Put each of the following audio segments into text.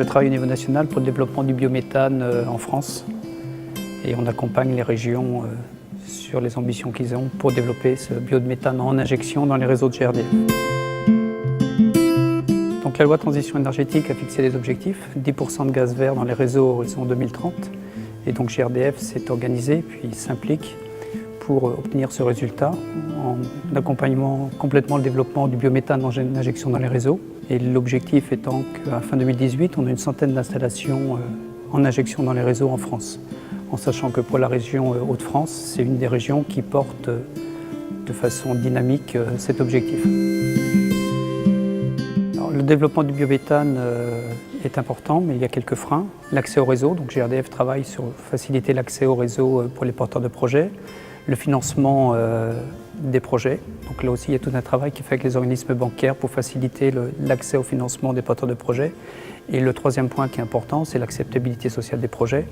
travaille au niveau national pour le développement du biométhane en France et on accompagne les régions sur les ambitions qu'ils ont pour développer ce biométhane en injection dans les réseaux de GRDF. Donc la loi de transition énergétique a fixé des objectifs, 10% de gaz vert dans les réseaux horizon 2030 et donc GRDF s'est organisé puis s'implique pour obtenir ce résultat en accompagnant complètement le développement du biométhane en injection dans les réseaux. Et l'objectif étant qu'à fin 2018, on a une centaine d'installations en injection dans les réseaux en France. En sachant que pour la région Hauts-de-France, c'est une des régions qui porte de façon dynamique cet objectif. Alors, le développement du biométhane est important, mais il y a quelques freins. L'accès au réseau, donc GRDF travaille sur faciliter l'accès au réseau pour les porteurs de projets. Le financement des projets. Donc là aussi, il y a tout un travail qui est fait avec les organismes bancaires pour faciliter l'accès au financement des porteurs de projets. Et le troisième point qui est important, c'est l'acceptabilité sociale des projets.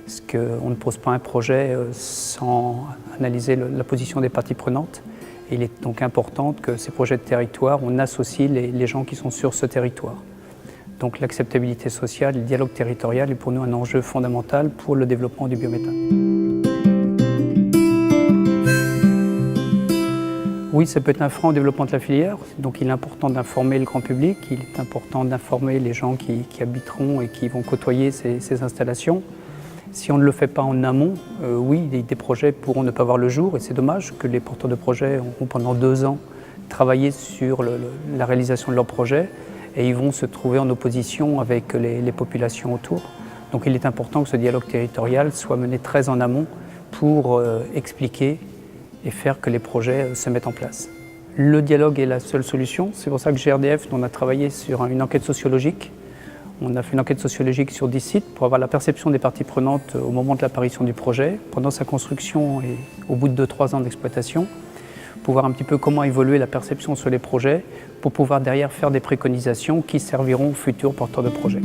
Parce qu'on ne pose pas un projet sans analyser la position des parties prenantes. Et il est donc important que ces projets de territoire, on associe les gens qui sont sur ce territoire. Donc l'acceptabilité sociale, le dialogue territorial est pour nous un enjeu fondamental pour le développement du biométhane. Oui, ça peut être un frein au développement de la filière, donc il est important d'informer le grand public, il est important d'informer les gens qui habiteront et qui vont côtoyer ces installations. Si on ne le fait pas en amont, oui, des projets pourront ne pas voir le jour et c'est dommage que les porteurs de projets ont pendant 2 ans travaillé sur la réalisation de leur projet et ils vont se trouver en opposition avec les populations autour. Donc il est important que ce dialogue territorial soit mené très en amont pour expliquer et faire que les projets se mettent en place. Le dialogue est la seule solution, c'est pour ça que GRDF, on a travaillé sur une enquête sociologique. On a fait une enquête sociologique sur 10 sites pour avoir la perception des parties prenantes au moment de l'apparition du projet, pendant sa construction et au bout de 2-3 ans d'exploitation, pour voir un petit peu comment évoluer la perception sur les projets, pour pouvoir derrière faire des préconisations qui serviront aux futurs porteurs de projets.